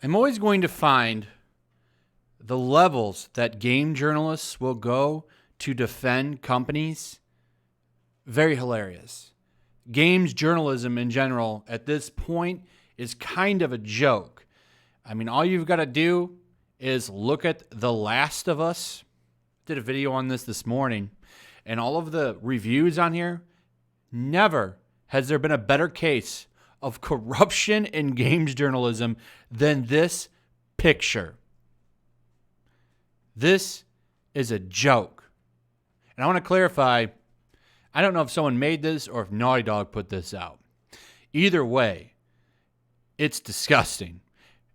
I'm always going to find the levels that game journalists will go to defend companies very hilarious. Games journalism in general at this point is kind of a joke. I mean, all you've got to do is look at The Last of Us. Did a video on this morning, and all of the reviews on here, never has there been a better case of corruption in games journalism than this picture. This is a joke. And I want to clarify, I don't know if someone made this or if Naughty Dog put this out. Either way, it's disgusting.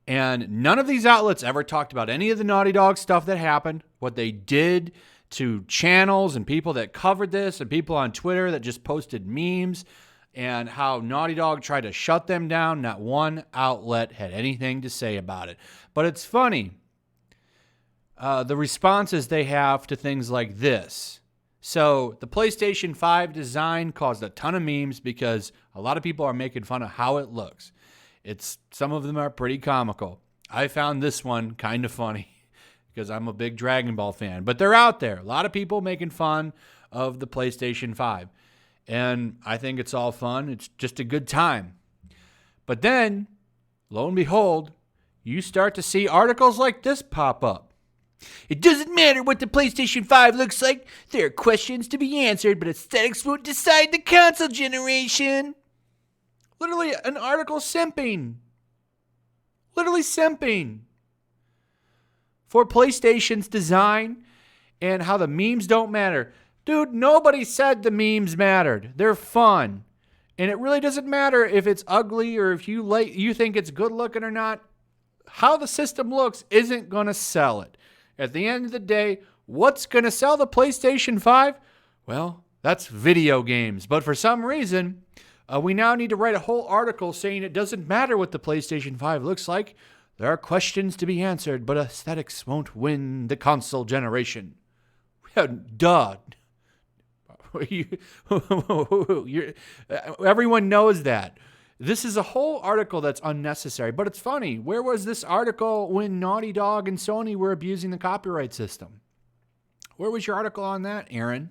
And none of these outlets ever talked about any of the Naughty Dog stuff that happened, what they did to channels and people that covered this and people on Twitter that just posted memes, and how Naughty Dog tried to shut them down. Not one outlet had anything to say about it. But it's funny, the responses they have to things like this. So the PlayStation 5 design caused a ton of memes because a lot of people are making fun of how it looks. Some of them are pretty comical. I found this one kind of funny because I'm a big Dragon Ball fan. But they're out there. A lot of people making fun of the PlayStation 5. And I think it's all fun. It's just a good time. But then, lo and behold, you start to see articles like this pop up. It doesn't matter what the PlayStation 5 looks like. There are questions to be answered, but aesthetics won't decide the console generation. Literally an article simping. Literally simping for PlayStation's design and how the memes don't matter. Dude, nobody said the memes mattered. They're fun. And it really doesn't matter if it's ugly or if you think it's good looking or not. How the system looks isn't going to sell it. At the end of the day, what's going to sell the PlayStation 5? Well, that's video games. But for some reason, we now need to write a whole article saying it doesn't matter what the PlayStation 5 looks like. There are questions to be answered, but aesthetics won't win the console generation. Duh. Everyone knows that. This is a whole article that's unnecessary, but it's funny. Where was this article when Naughty Dog and Sony were abusing the copyright system? Where was your article on that, Aaron?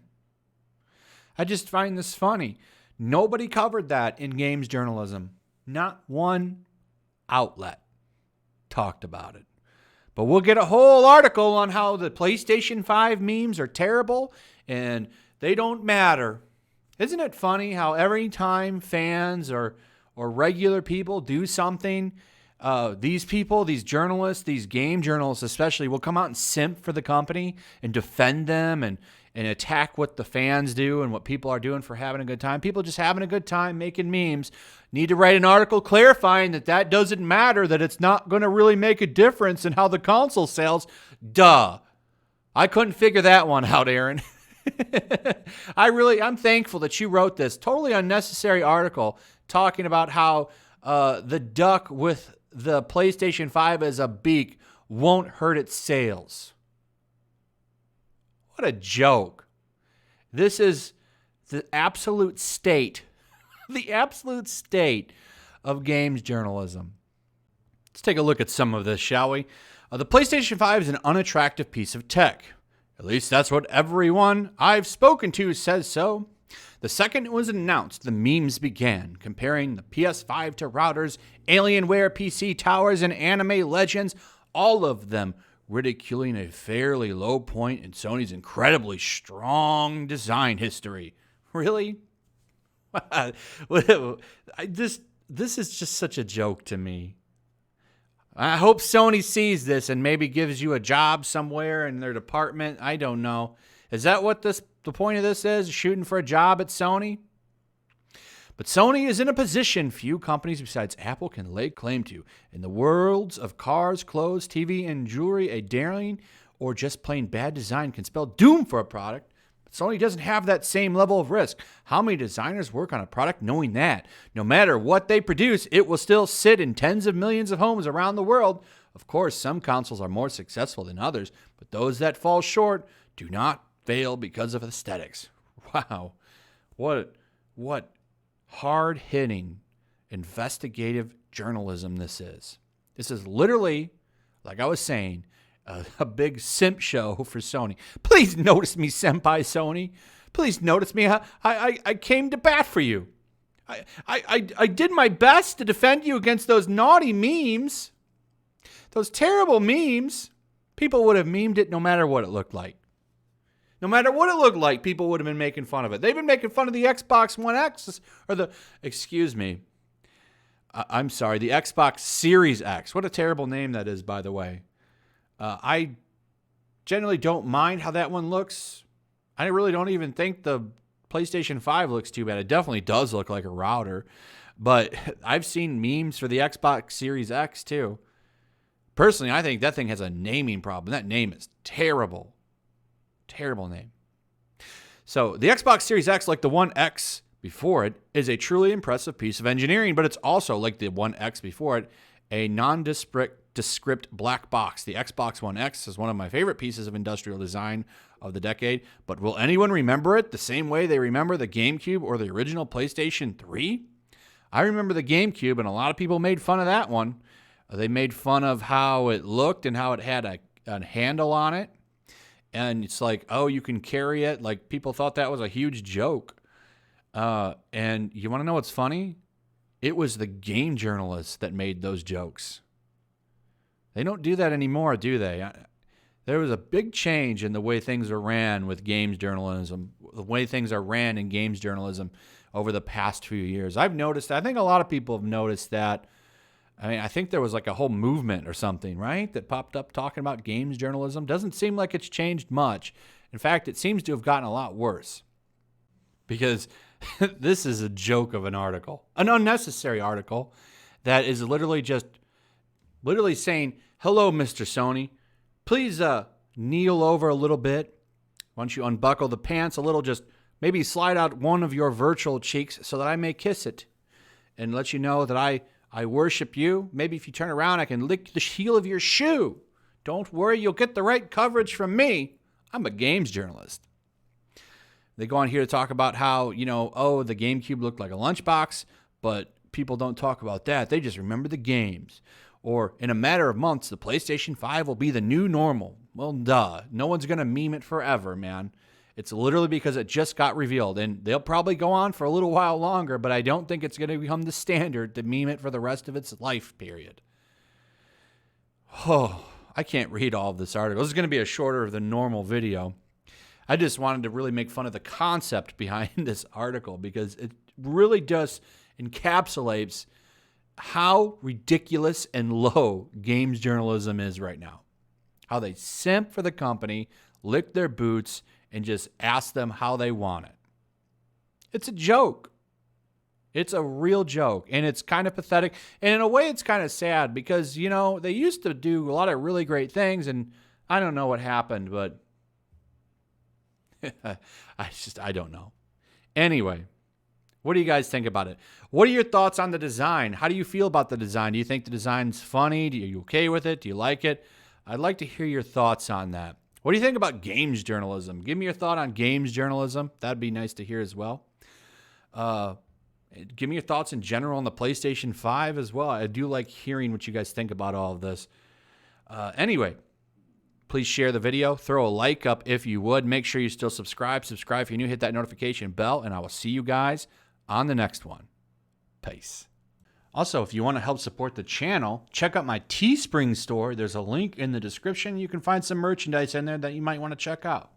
I just find this funny. Nobody covered that in games journalism. Not one outlet talked about it. But we'll get a whole article on how the PlayStation 5 memes are terrible and they don't matter. Isn't it funny how every time fans or regular people do something, these people, these journalists, these game journalists especially, will come out and simp for the company and defend them and attack what the fans do and what people are doing for having a good time. People just having a good time making memes need to write an article clarifying that doesn't matter, that it's not going to really make a difference in how the console sells. Duh. I couldn't figure that one out, Aaron. I'm thankful that you wrote this totally unnecessary article talking about how the duck with the PlayStation 5 as a beak won't hurt its sales. What a joke. This is the absolute state, the absolute state of games journalism. Let's take a look at some of this, shall we? The PlayStation 5 is an unattractive piece of tech. At least that's what everyone I've spoken to says so. The second it was announced, the memes began, comparing the PS5 to routers, Alienware PC towers, and anime legends, all of them ridiculing a fairly low point in Sony's incredibly strong design history. Really? This is just such a joke to me. I hope Sony sees this and maybe gives you a job somewhere in their department. I don't know. Is that what the point of this is? Shooting for a job at Sony? But Sony is in a position few companies besides Apple can lay claim to. In the worlds of cars, clothes, TV, and jewelry, a daring or just plain bad design can spell doom for a product. But Sony doesn't have that same level of risk. How many designers work on a product knowing that no matter what they produce, it will still sit in tens of millions of homes around the world? Of course, some consoles are more successful than others, but those that fall short do not fail because of aesthetics. Wow. What hard-hitting investigative journalism this is. This is literally, like I was saying, a big simp show for Sony. Please notice me, Senpai Sony. Please notice me. I came to bat for you. I did my best to defend you against those naughty memes. Those terrible memes. People would have memed it no matter what it looked like. No matter what it looked like, people would have been making fun of it. They've been making fun of the Xbox One X, or the Xbox Series X. What a terrible name that is, by the way. I generally don't mind how that one looks. I really don't even think the PlayStation 5 looks too bad. It definitely does look like a router. But I've seen memes for the Xbox Series X too. Personally, I think that thing has a naming problem. That name is terrible. Terrible name. So the Xbox Series X, like the One X before it, is a truly impressive piece of engineering, but it's also, like the One X before it, a nondescript black box. The Xbox One X is one of my favorite pieces of industrial design of the decade, but will anyone remember it the same way they remember the GameCube or the original PlayStation 3? I remember the GameCube, and a lot of people made fun of that one. They made fun of how it looked and how it had a handle on it. And it's like, oh, you can carry it. Like, people thought that was a huge joke. And you want to know what's funny? It was the game journalists that made those jokes. They don't do that anymore, do they? There was a big change in the way things are ran with games journalism, the way things are ran in games journalism over the past few years. I've noticed, I think a lot of people have noticed that. I mean, I think there was like a whole movement or something, right, that popped up talking about games journalism. Doesn't seem like it's changed much. In fact, it seems to have gotten a lot worse. Because this is a joke of an article, an unnecessary article that is literally saying, hello, Mr. Sony. Please kneel over a little bit. Why don't you unbuckle the pants a little, just maybe slide out one of your virtual cheeks so that I may kiss it and let you know that I worship you. Maybe if you turn around, I can lick the heel of your shoe. Don't worry, you'll get the right coverage from me. I'm a games journalist. They go on here to talk about how, the GameCube looked like a lunchbox, but people don't talk about that. They just remember the games. Or in a matter of months, the PlayStation 5 will be the new normal. Well, duh. No one's going to meme it forever, man. It's literally because it just got revealed, and they'll probably go on for a little while longer, but I don't think it's going to become the standard to meme it for the rest of its life period. Oh, I can't read all of this article. This is going to be a shorter than normal video. I just wanted to really make fun of the concept behind this article because it really just encapsulates how ridiculous and low games journalism is right now. How they simp for the company, lick their boots, and just ask them how they want it. It's a joke. It's a real joke, and it's kind of pathetic. And in a way, it's kind of sad because, they used to do a lot of really great things, and I don't know what happened, but I don't know. Anyway, what do you guys think about it? What are your thoughts on the design? How do you feel about the design? Do you think the design's funny? Are you okay with it? Do you like it? I'd like to hear your thoughts on that. What do you think about games journalism? Give me your thought on games journalism. That'd be nice to hear as well. Give me your thoughts in general on the PlayStation 5 as well. I do like hearing what you guys think about all of this. Anyway, please share the video. Throw a like up if you would. Make sure you still subscribe. Subscribe if you're new. Hit that notification bell, and I will see you guys on the next one. Peace. Also, if you want to help support the channel, check out my Teespring store. There's a link in the description. You can find some merchandise in there that you might want to check out.